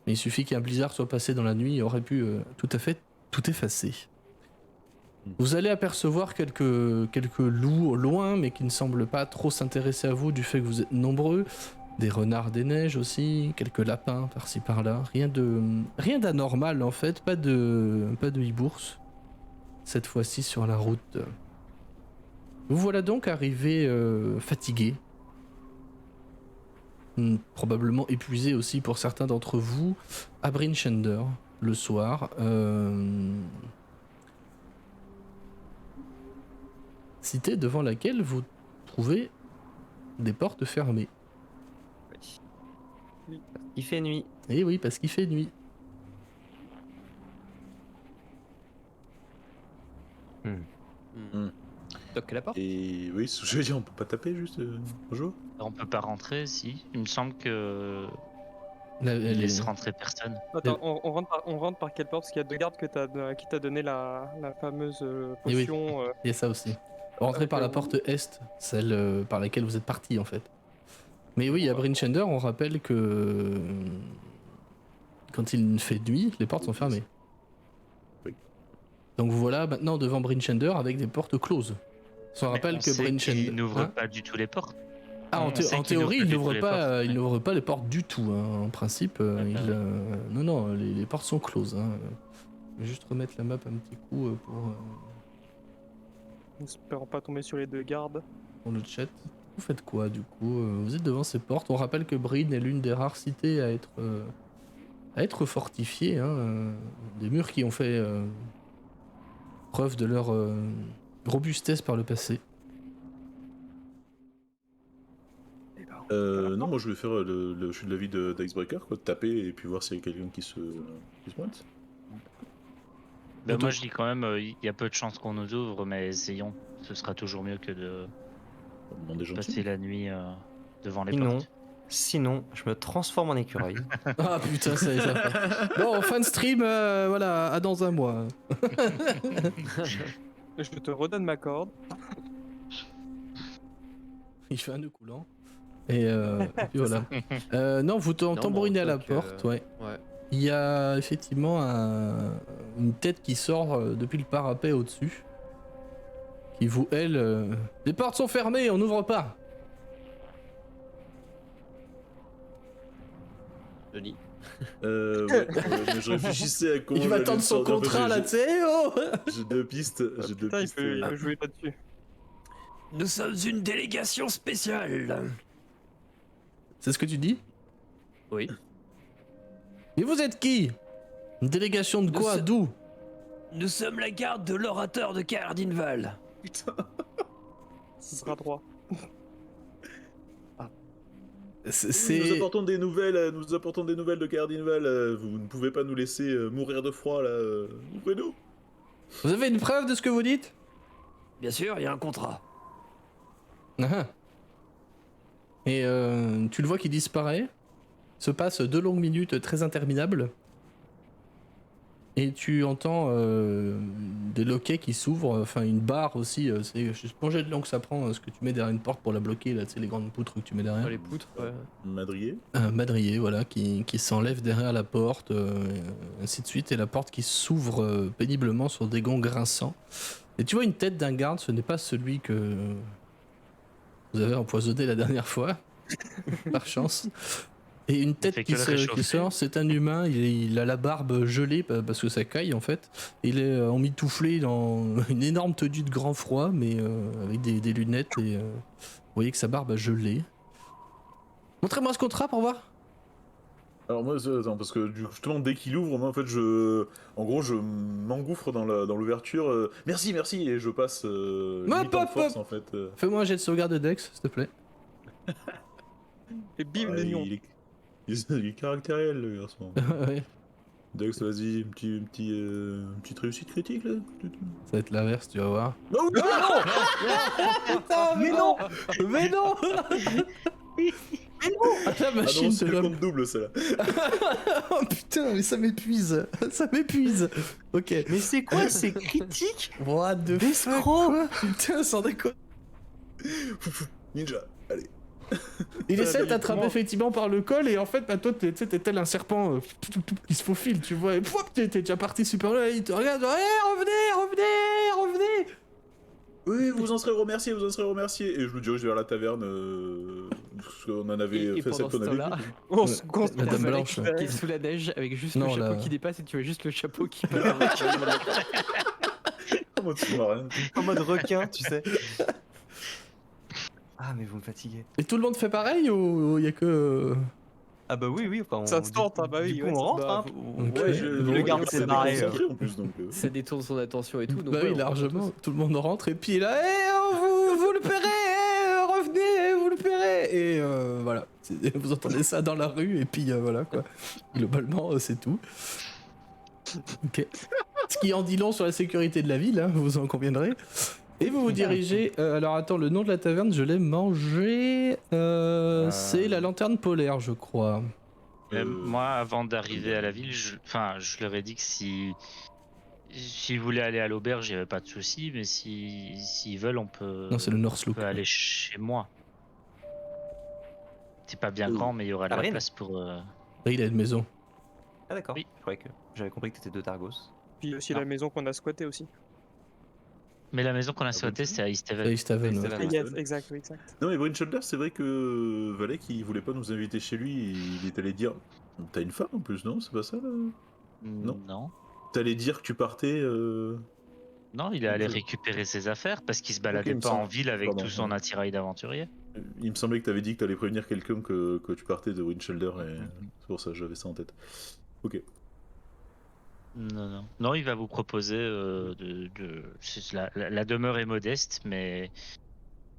Mais il suffit qu'un blizzard soit passé dans la nuit, il aurait pu tout à fait tout effacer. Vous allez apercevoir quelques loups au loin, mais qui ne semblent pas trop s'intéresser à vous du fait que vous êtes nombreux. Des renards des neiges aussi, quelques lapins par-ci par-là. Rien d'anormal en fait, pas de e-bourse. Cette fois-ci sur la route. Vous voilà donc arrivé fatigué. Probablement épuisé aussi pour certains d'entre vous. À Brinchander, le soir. Cité devant laquelle vous trouvez des portes fermées. Il fait nuit. Et oui, parce qu'il fait nuit. Toque la porte. Et oui, ce que je veux dire, on peut pas taper juste bonjour. On peut pas rentrer, si. Il me semble que Elle il est- laisse rentrer personne. Attends, on rentre par quelle porte? Parce qu'il y a deux gardes qui t'a donné la fameuse Eh oui. potion. Il y a ça aussi. Rentrez Avec par la le- porte est, celle par laquelle vous êtes parti en fait. Mais oui, à Brinchander, on rappelle que quand il fait nuit, les portes sont fermées. Donc voilà maintenant devant Brinchender avec des portes closes. On Mais rappelle on que sait Brinchender... qu'il n'ouvre Hein pas du tout les portes. Ah, On sait en qu'il théorie, n'ouvre il pas du tout n'ouvre les pas, portes, il ouais. n'ouvre pas les portes du tout. Hein. En principe, non, non, les portes sont closes. Hein. Je vais juste remettre la map un petit coup N'espérons pas tomber sur les deux gardes. pour le chat. Vous faites quoi du coup Vous êtes devant ces portes. On rappelle que Breen est l'une des rares cités à être fortifiée. Hein. Des murs qui ont fait preuve de leur robustesse par le passé. Non, moi je vais faire je suis de l'avis d'Icebreaker, quoi, de taper et puis voir s'il y a quelqu'un qui se pointe. Ben, moi je dis quand même, il y a peu de chances qu'on nous ouvre, mais essayons. Ce sera toujours mieux que de On demande des gens passer la nuit devant les Sinon, portes. sinon, je me transforme en écureuil. Ah putain, ça y est, ça va. Bon, fin de stream, voilà, à dans un mois. Je te redonne ma corde. Il fait un nœud coulant. Et puis voilà. Non, vous Non, tambourinez à la donc, porte, ouais. Ouais. Il y a effectivement une tête qui sort depuis le parapet au-dessus. Qui vous hèle. Les portes sont fermées, on n'ouvre pas. Johnny. Mais je réfléchissais à comment. Il va j'allais attendre le son sortir. En fait, contrat là, tu sais, oh. J'ai deux pistes. J'ai deux Putain, il pistes. peut jouer là-dessus. Nous sommes une délégation spéciale. C'est ce que tu dis? Oui. Mais vous êtes qui? Une délégation de Nous quoi? sommes- D'où? Nous sommes la garde de l'orateur de Cardinval. Putain. Ce sera droit. Nous apportons des nouvelles. Nous apportons des nouvelles de Cardinval. Vous ne pouvez pas nous laisser mourir de froid là. Ouvrez-nous. Vous avez une preuve de ce que vous dites? Bien sûr, il y a un contrat. Ah. Et tu le vois qui disparaît. Se passent 2 longues minutes très interminables. Et tu entends des loquets qui s'ouvrent, enfin une barre aussi. C'est je sais pas combien de temps que ça prend, ce que tu mets derrière une porte pour la bloquer, là, tu sais, les grandes poutres que tu mets derrière. Dans les poutres, ouais. Madrier. Un madrier, voilà, qui s'enlève derrière la porte, ainsi de suite, et la porte qui s'ouvre péniblement sur des gonds grinçants. Et tu vois une tête d'un garde, ce n'est pas celui que vous avez empoisonné la dernière fois, par chance. Et une tête fait qui que le réchauffer. sort, c'est un humain, il a la barbe gelée parce que ça caille en fait. Il est emmitouflé dans une énorme tenue de grand froid, mais avec des lunettes, et vous voyez que sa barbe a gelé. Montrez-moi ce contrat pour voir. Alors moi, attends, parce que justement, dès qu'il ouvre, moi en fait, en gros, je m'engouffre dans l'ouverture. Merci, merci, et je passe limite en hop, force hop. en fait. Fais-moi un jet de sauvegarde de Dex, s'il te plaît. Et bim, Ouais, le lion. il est caractériel, le garçon. Ouais. Dex, vas-y, une petite réussite critique là. Ça va être l'inverse, tu vas voir. Oh, Putain, mais non. Mais non. Ah, la ah machine non, de c'est le l'homme. compte double, celle-là. Oh putain, mais ça m'épuise. Ça m'épuise. Ok. Mais c'est quoi ces critiques? What the fuck, Escroc. quoi. Putain, sans déconner. Ninja, allez. Il essaie de mais t'attraper comment effectivement par le col, et en fait, bah, toi, t'es tel un serpent qui se faufile, tu vois, et pouap, t'es déjà parti super loin, et il te regarde, revenez. Oui, vous en serez remercié, Et je me dirige vers la taverne, parce qu'on en avait Et fait celle pendant qu'on ce avait temps-là, vue. On se La concentre. dame Valek blanche, ouais. qui est sous la neige avec juste Non, le chapeau là- qui dépasse et tu vois juste le chapeau qui passe. En mode sous-marin. En mode requin, tu sais. Ah, mais vous me fatiguez. Et tout le monde fait pareil, ou y a que... Ah bah oui, enfin, Ça se tente, hein, bah oui, Du coup, ouais, on ça- rentre, Bah, hein. Ok. ouais, le garde s'est barré. Concentré en plus, donc. Ça détourne son attention et tout. Donc Bah ouais, oui, on rentre largement, tous. tout le monde rentre, et puis là, vous le paierez, revenez, vous le paierez, et voilà, vous entendez ça dans la rue, et puis voilà, quoi. Globalement, c'est tout. Ok. Ce qui en dit long sur la sécurité de la ville, hein, vous en conviendrez. Et vous vous dirigez, alors attends, le nom de la taverne, je l'ai mangé, c'est la Lanterne Polaire, je crois. Moi, avant d'arriver à la ville, je leur ai dit que s'ils voulaient aller à l'auberge, il n'y avait pas de souci, mais s'ils veulent, on peut Non, c'est le Northlook. aller chez moi. C'est pas bien Oh. grand, mais il y aura de la Avril. place pour. Oui, il a une maison. Ah d'accord, Oui. je croyais que j'avais compris que t'étais de Targos. Puis aussi Non. la maison qu'on a squattée aussi. Mais la maison qu'on a Ah, sautée, bon, c'est à East Haven. C'est Easthaven, ouais. Easthaven. Ah, Ouais. yes, exact, oui, exact. Non, mais Brinchulder, c'est vrai que Valek, il voulait pas nous inviter chez lui. Il est allé dire. T'as une femme en plus, non? C'est pas ça là? Non. Non. T'allais dire que tu partais. Non, il est allé Je- récupérer ses affaires parce qu'il se Ok, baladait il me pas semble. en ville avec Pardon, tout son ouais. attirail d'aventurier. Il me semblait que t'avais dit que t'allais prévenir quelqu'un que tu partais de Brinchulder et Mhm. c'est pour ça que j'avais ça en tête. Ok. Non, non. Non, il va vous proposer la demeure est modeste, mais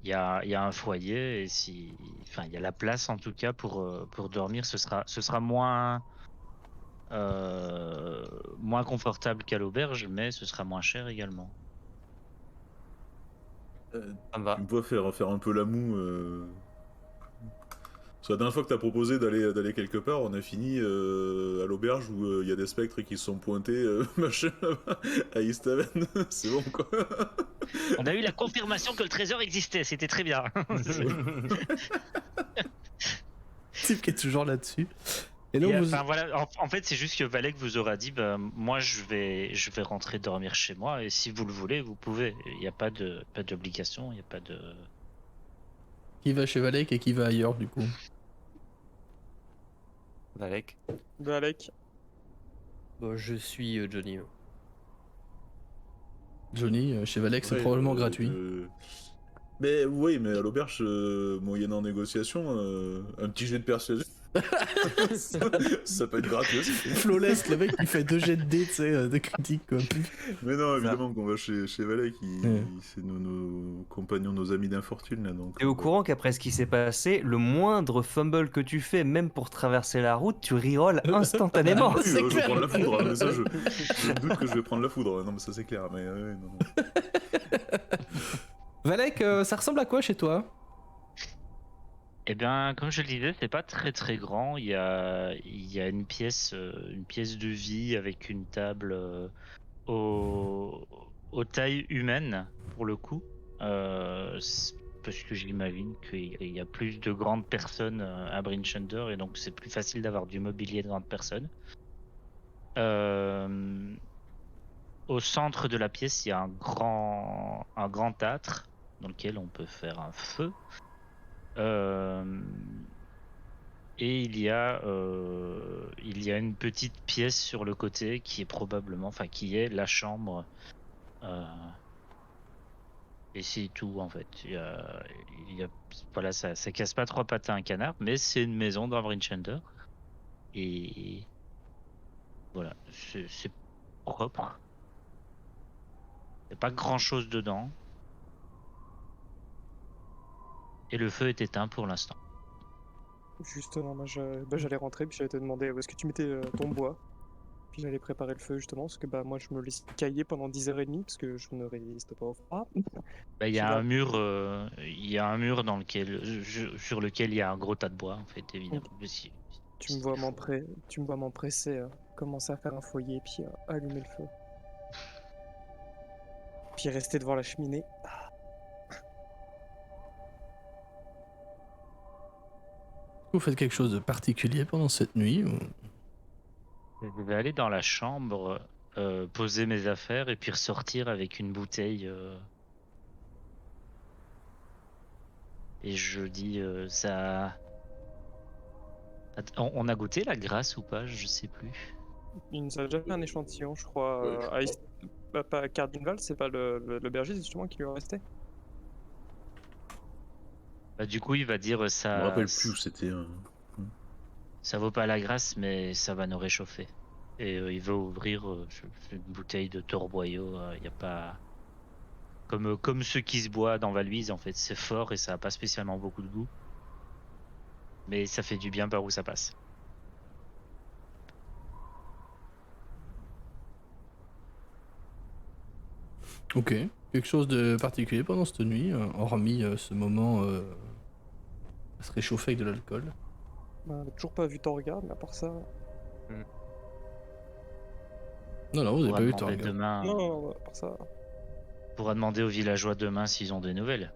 il y a un foyer et si, enfin, il y a la place en tout cas pour dormir. Ce sera moins confortable qu'à l'auberge, mais ce sera moins cher également. Ça me Tu va. me vois faire un peu la moue. Parce que la dernière fois que t'as proposé d'aller quelque part, on a fini à l'auberge où il y a des spectres qui se sont pointés, machin, à East Haven. C'est bon quoi. On a eu la confirmation que le trésor existait, c'était très bien. Type qui est toujours là-dessus. Et Et, donc, vous... enfin, voilà, en fait, c'est juste que Valek vous aura dit, bah, moi, je vais rentrer dormir chez moi, et si vous le voulez, vous pouvez. Il n'y a pas d'obligation, il n'y a pas de. qui va chez Valek et qui va ailleurs, du coup? Valek. Valek. Bon, je suis Johnny. Johnny, chez Valek, c'est Ouais, probablement gratuit. Mais oui, mais à l'auberge, moyennant négociation, un petit jet de persuasion. Ça peut être gratuit aussi. Flawless, le mec, il fait 2 jets de dés, tu sais, de critique, quoi. Mais non, évidemment qu'on va chez Valek, Ouais. c'est nos compagnons, nos amis d'infortune là. Donc, T'es au courant qu'après ce qui s'est passé, le moindre fumble que tu fais, même pour traverser la route, tu rerolles instantanément. oui, c'est je vais clair. prendre la foudre, hein, mais ça, je me doute que je vais prendre la foudre. Non, mais ça, c'est clair. Mais ouais, non, non. Valek, ça ressemble à quoi chez toi? Eh bien, comme je le disais, c'est pas très très grand. Il y a une pièce de vie avec une table aux tailles humaines pour le coup. Parce que j'imagine qu'il y a plus de grandes personnes à Brinchender et donc c'est plus facile d'avoir du mobilier de grandes personnes. Au centre de la pièce, il y a un grand âtre dans lequel on peut faire un feu. Et il y a une petite pièce sur le côté qui est probablement, enfin qui est la chambre. Et c'est tout en fait. Voilà, ça casse pas trois pattes à un canard, mais c'est une maison dans Brinchender. Et voilà, c'est propre. Il n'y a pas grand chose dedans. Et le feu est éteint pour l'instant. Justement, moi j'allais rentrer, puis j'allais te demander où est-ce que tu mettais ton bois. Puis j'allais préparer le feu justement, parce que bah moi je me laisse cailler pendant 10h30 parce que je ne résiste pas au froid. Bah, il y Puis a là- un mur, dans lequel, sur lequel il y a un gros tas de bois en fait, évidemment. Mais si Tu me vois m'empresser, commencer à faire un foyer, puis allumer le feu. Puis rester devant la cheminée. Vous faites quelque chose de particulier pendant cette nuit ou... Je vais aller dans la chambre, poser mes affaires et puis ressortir avec une bouteille. Et je dis ça. On a goûté la grasse ou pas? Je sais plus. Il nous a déjà fait un échantillon, je crois. Ouais, je crois. Pas Cardinal, c'est pas l'aubergiste justement qui lui est resté. Bah, du coup, il va dire Je me ça. rappelle plus où c'était. Ça vaut pas la grasse, mais ça va nous réchauffer. Et il va ouvrir une bouteille de torboyau. Il y a pas. Comme ceux qui se boivent dans Valvise, en fait, c'est fort et ça a pas spécialement beaucoup de goût. Mais ça fait du bien par où ça passe. Ok. Quelque chose de particulier pendant cette nuit, hormis ce moment à se réchauffer avec de l'alcool. Bah, on a toujours pas vu Torga, mais à part ça. Non, non, vous On avez pourra pas vu demander Torga. demain. Non, à part ça. On pourra demander aux villageois demain s'ils ont des nouvelles.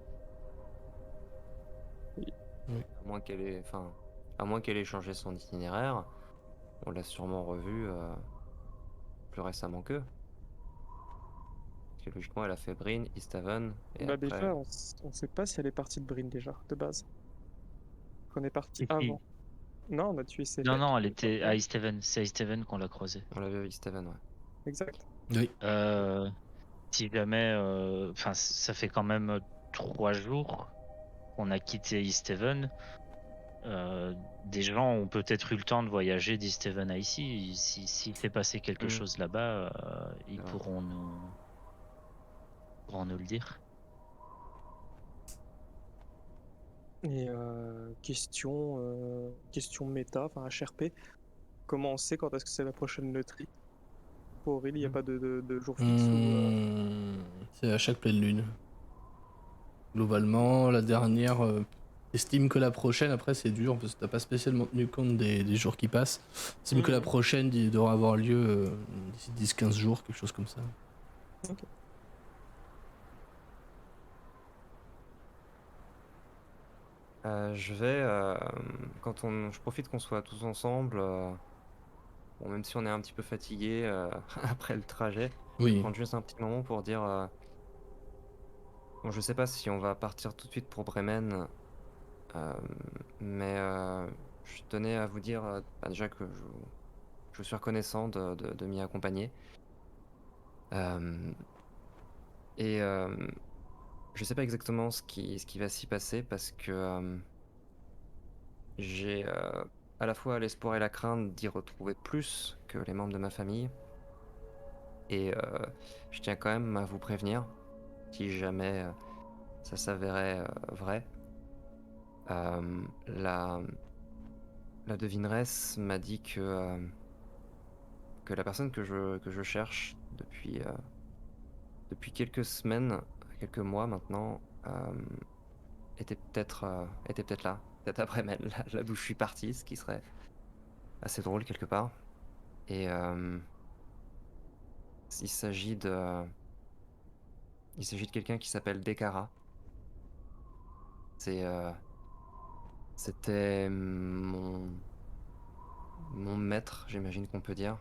À moins qu'elle ait changé son itinéraire, on l'a sûrement revu plus récemment qu'eux. que logiquement, elle a fait Bryn, Easthaven, et Bah après. déjà, on sait pas si elle est partie de Bryn déjà, de base. Qu'on est parti Si, si. avant. Non, on a tué Non, Sélec. non, elle était à East Haven. C'est à East Haven qu'on l'a croisée. On l'a vu à Easthaven, ouais. Exact. Oui. Si jamais, enfin, ça fait quand même 3 jours qu'on a quitté East Haven. Des gens ont peut-être eu le temps de voyager d'East Haven à ici. S'il s'est passé quelque Mhm. chose là-bas, ils C'est vrai. pourront nous le dire. Et question méta, enfin HRP. Comment on sait quand est-ce que c'est la prochaine loterie? Pour Aurélie, il n'y a Mhm. pas de jour fixe ou. C'est à chaque pleine lune. Globalement, la dernière estime que la prochaine, après c'est dur parce que t'as pas spécialement tenu compte des jours qui passent. Estime que la prochaine devra avoir lieu d'ici 10-15 jours, quelque chose comme ça. Ok. Je vais, je profite qu'on soit tous ensemble, bon, même si on est un petit peu fatigué après le trajet, je vais Oui. prendre juste un petit moment pour dire, bon, je sais pas si on va partir tout de suite pour Bremen, euh, mais je tenais à vous dire bah, déjà que je suis reconnaissant de m'y accompagner. Euh, et je sais pas exactement ce qui va s'y passer parce que j'ai à la fois l'espoir et la crainte d'y retrouver plus que les membres de ma famille. Et je tiens quand même à vous prévenir, si jamais ça s'avérait vrai. La devineresse m'a dit que la personne que je cherche depuis quelques semaines, quelques mois maintenant, était peut-être là, peut-être après même là d'où je suis parti, ce qui serait assez drôle quelque part. Et il s'agit de, il s'agit de quelqu'un qui s'appelle Dekara. C'est, c'était mon maître, j'imagine qu'on peut dire.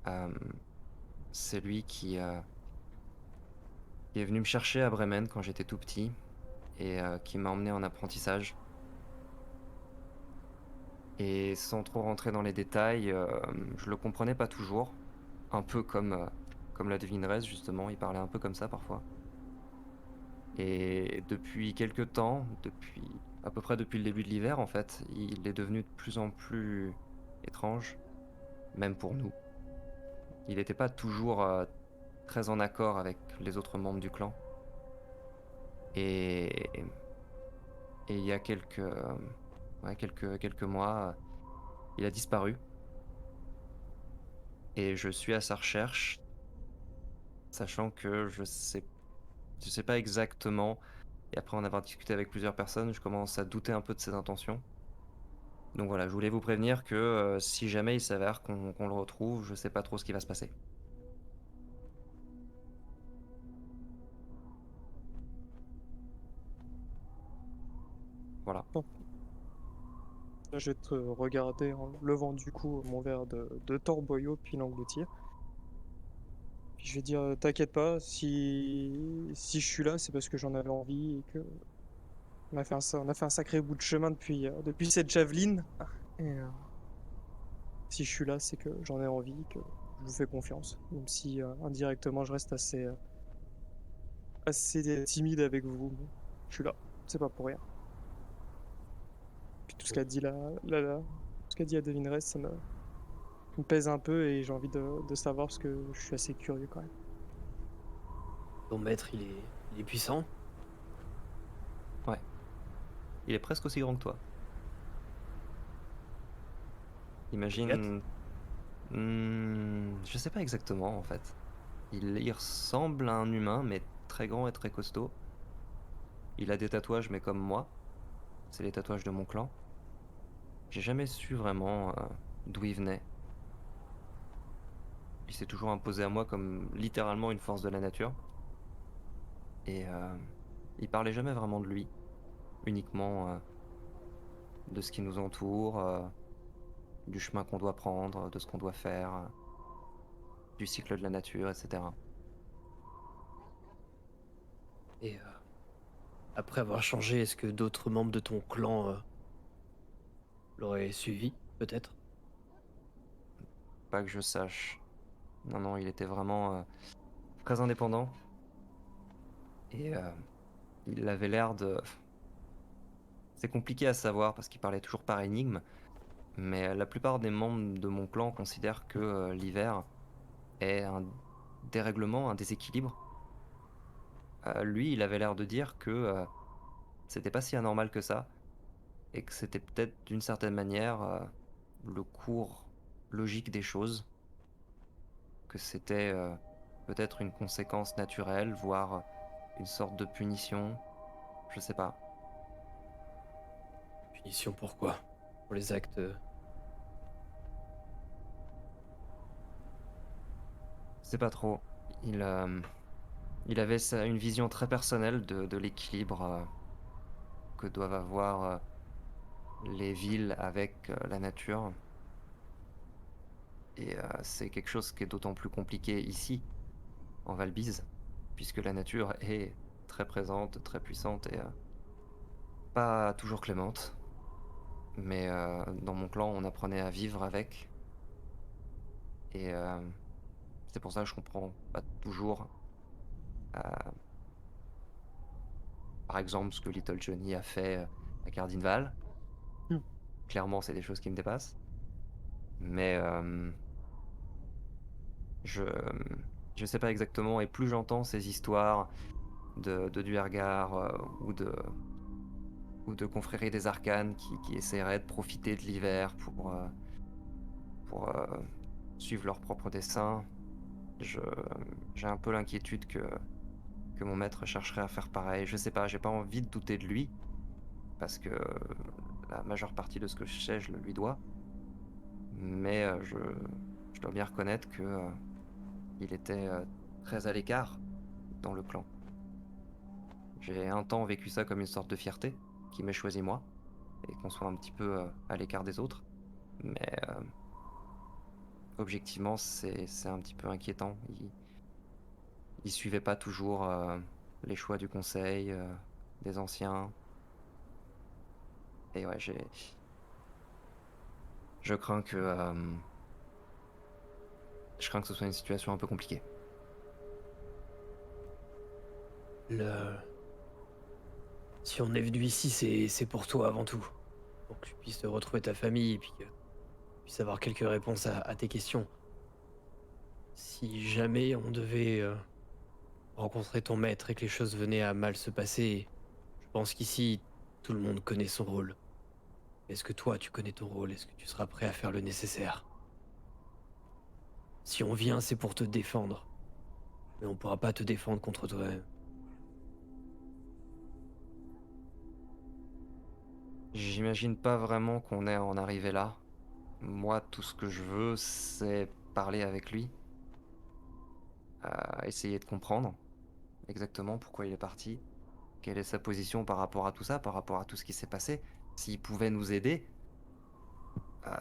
Euh, c'est lui qui est venu me chercher à Bremen quand j'étais tout petit et qui m'a emmené en apprentissage. Et sans trop rentrer dans les détails, je le comprenais pas toujours. Un peu comme la devineresse, justement, il parlait un peu comme ça parfois. Et depuis quelque temps, à peu près depuis le début de l'hiver, en fait, il est devenu de plus en plus étrange, même pour nous. Il n'était pas toujours très en accord avec les autres membres du clan. Et, et il y a quelques mois, il a disparu. Et je suis à sa recherche, sachant que je sais pas exactement. Et après en avoir discuté avec plusieurs personnes, je commence à douter un peu de ses intentions. Donc voilà, je voulais vous prévenir que si jamais il s'avère qu'on le retrouve, je sais pas trop ce qui va se passer. Voilà. Bon, là, je vais te regarder en levant du coup mon verre de torboyau puis l'engloutir. Puis je vais dire, t'inquiète pas, si je suis là, c'est parce que j'en avais envie et que on a fait un sacré bout de chemin depuis cette javeline. Et si je suis là, c'est que j'en ai envie, que je vous fais confiance. Même si indirectement, je reste assez timide avec vous. Mais je suis là, c'est pas pour rien. Puis tout ce qu'a dit tout ce qu'a dit la devineresse, me pèse un peu et j'ai envie de savoir parce que je suis assez curieux quand même. Ton maître, il est puissant. Ouais. Il est presque aussi grand que toi. Goliath. Imagine. Je sais pas exactement en fait. Il ressemble à un humain, mais très grand et très costaud. Il a des tatouages, mais comme moi. C'est les tatouages de mon clan. J'ai jamais su vraiment d'où il venait. Il s'est toujours imposé à moi comme littéralement une force de la nature. Et il parlait jamais vraiment de lui, uniquement de ce qui nous entoure, du chemin qu'on doit prendre, de ce qu'on doit faire, du cycle de la nature, etc. Et après avoir changé, est-ce que d'autres membres de ton clan l'auraient suivi, peut-être? Pas que je sache. Non, non, il était vraiment très indépendant et il avait l'air de... C'est compliqué à savoir parce qu'il parlait toujours par énigme, mais la plupart des membres de mon clan considèrent que l'hiver est un dérèglement, un déséquilibre. Lui, il avait l'air de dire que c'était pas si anormal que ça et que c'était peut-être d'une certaine manière le cours logique des choses, que c'était peut-être une conséquence naturelle, voire une sorte de punition, je sais pas. Punition pourquoi? Pour les actes. Je sais pas trop. Il, il avait une vision très personnelle de l'équilibre que doivent avoir les villes avec la nature. Et c'est quelque chose qui est d'autant plus compliqué ici, en Valbise, puisque la nature est très présente, très puissante et pas toujours clémente. Mais dans mon clan, on apprenait à vivre avec. Et c'est pour ça que je comprends pas toujours, euh, par exemple, ce que Little Johnny a fait à Cardinval. Hmm. Clairement, c'est des choses qui me dépassent. Mais je, je sais pas exactement. Et plus j'entends ces histoires de Duergar ou de confréries des arcanes qui essaieraient de profiter de l'hiver pour suivre leur propre dessein, je, j'ai un peu l'inquiétude que mon maître chercherait à faire pareil. Je sais pas, j'ai pas envie de douter de lui, parce que la majeure partie de ce que je sais, je le lui dois. Mais je dois bien reconnaître que il était très à l'écart dans le clan. J'ai un temps vécu ça comme une sorte de fierté, qu'il m'ait choisi moi, et qu'on soit un petit peu à l'écart des autres. Mais objectivement, c'est un petit peu inquiétant. Il suivait pas toujours les choix du conseil, des anciens. Et ouais, je crains que, je crains que ce soit une situation un peu compliquée. Le... Si on est venu ici, c'est pour toi avant tout. Pour que tu puisses retrouver ta famille et puis que tu puisses avoir quelques réponses à tes questions. Si jamais on devait rencontrer ton maître et que les choses venaient à mal se passer, je pense qu'ici, tout le monde connaît son rôle. Est-ce que toi, tu connais ton rôle? Est-ce que tu seras prêt à faire le nécessaire? Si on vient, c'est pour te défendre. Mais on pourra pas te défendre contre toi-même. J'imagine pas vraiment qu'on est à en arrivé là. Moi, tout ce que je veux, c'est parler avec lui, essayer de comprendre exactement pourquoi il est parti, quelle est sa position par rapport à tout ça, par rapport à tout ce qui s'est passé. S'il pouvait nous aider,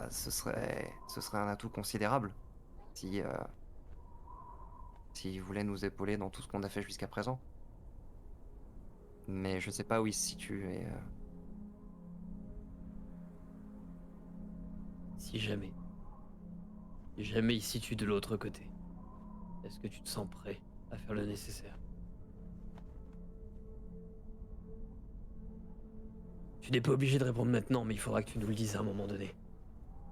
ce serait un atout considérable. Si, s'il voulait nous épauler dans tout ce qu'on a fait jusqu'à présent. Mais je sais pas où il se situe et Si jamais. Si jamais il se situe de l'autre côté. Est-ce que tu te sens prêt à faire le nécessaire? Tu n'es pas obligé de répondre maintenant, mais il faudra que tu nous le dises à un moment donné.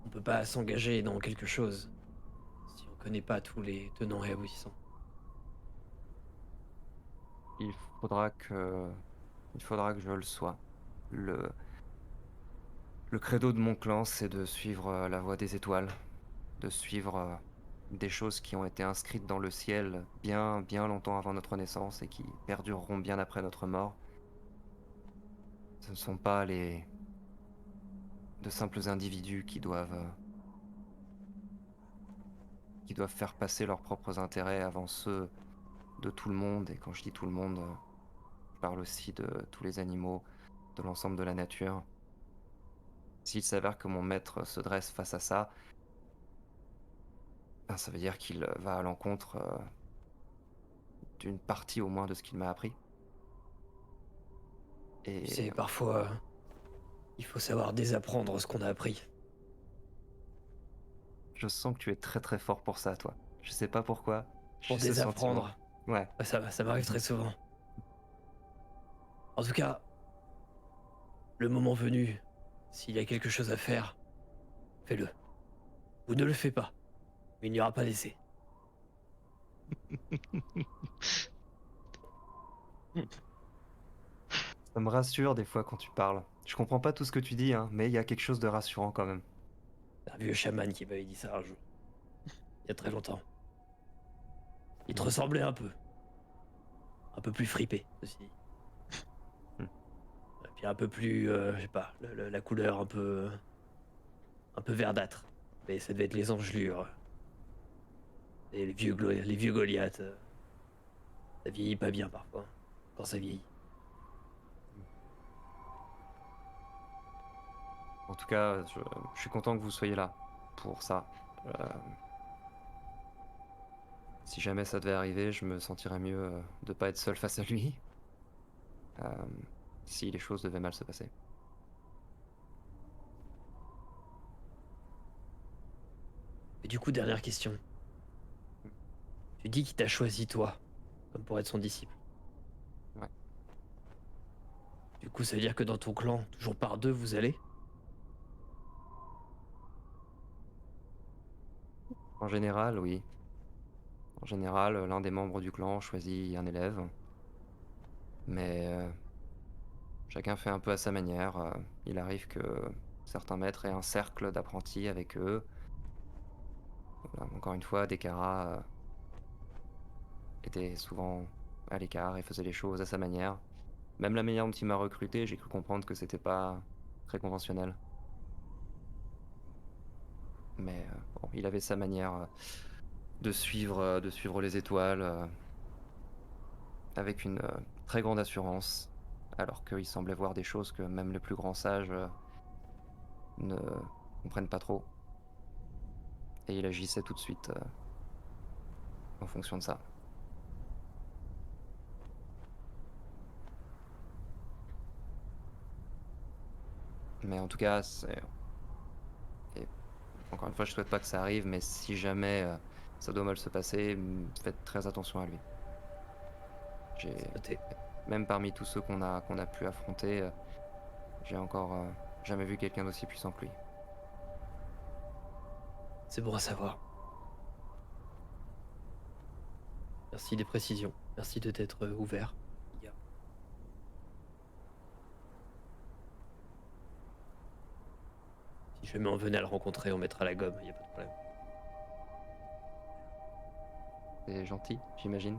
On peut pas s'engager dans quelque chose si on connaît pas tous les tenants et aboutissants. il faudra que, il faudra que je le sois. Le, le credo de mon clan, c'est de suivre la voie des étoiles, de suivre des choses qui ont été inscrites dans le ciel bien, bien longtemps avant notre naissance et qui perdureront bien après notre mort. Ce ne sont pas de simples individus qui doivent faire passer leurs propres intérêts avant ceux de tout le monde. Et quand je dis tout le monde, je parle aussi de tous les animaux, de l'ensemble de la nature. S'il s'avère que mon maître se dresse face à ça, ben, ça veut dire qu'il va à l'encontre d'une partie au moins de ce qu'il m'a appris. Et Tu sais, parfois, il faut savoir désapprendre ce qu'on a appris. je sens que tu es très très fort pour ça, toi. Je sais pas pourquoi. Pour J'ai ce sentiment. désapprendre. Ouais. Ouais, ça m'arrive très souvent. En tout cas, le moment venu, s'il y a quelque chose à faire, fais-le. Ou ne le fais pas. Mais il n'y aura pas d'essai. Ça me rassure des fois quand tu parles. Je comprends pas tout ce que tu dis, hein, mais il y a quelque chose de rassurant quand même. C'est un vieux chaman qui m'avait dit ça un jour. Il y a très longtemps. Il te ressemblait un peu. Un peu plus fripé, ceci dit. Hmm. Et puis un peu plus, je sais pas, la couleur un peu verdâtre. Mais ça devait être les engelures. Et les vieux Goliaths. Ça vieillit pas bien parfois. Quand ça vieillit. En tout cas, je suis content que vous soyez là pour ça. Euh, Si jamais ça devait arriver, je me sentirais mieux de pas être seul face à lui. euh, Si les choses devaient mal se passer. Et du coup, dernière question. Tu dis qu'il t'a choisi toi, comme pour être son disciple. Ouais. Du coup, ça veut dire que dans ton clan, toujours par deux, vous allez? En général, oui. En général, l'un des membres du clan choisit un élève. Mais chacun fait un peu à sa manière. Il arrive que certains maîtres aient un cercle d'apprentis avec eux. Voilà, encore une fois, Dekara était souvent à l'écart et faisait les choses à sa manière. Même la manière dont il m'a recruté, j'ai cru comprendre que c'était pas très conventionnel. Mais bon, il avait sa manière de suivre les étoiles avec une très grande assurance, alors qu'il semblait voir des choses que même les plus grands sages ne comprennent pas trop. Et il agissait tout de suite en fonction de ça. Mais en tout cas, et encore une fois, je souhaite pas que ça arrive, mais si jamais ça doit mal se passer, faites très attention à lui. Noté. Même parmi tous ceux qu'on a pu affronter, j'ai encore jamais vu quelqu'un d'aussi puissant que lui. C'est bon à savoir. Merci des précisions. Merci de t'être ouvert. Iga. Si jamais on venait à le rencontrer, on mettra la gomme, y a pas de problème. C'est gentil, j'imagine.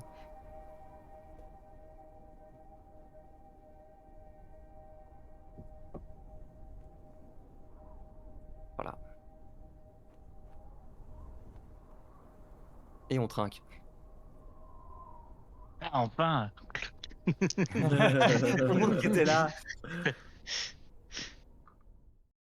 Voilà. Et on trinque. Ah, enfin. Tout le monde qui était là.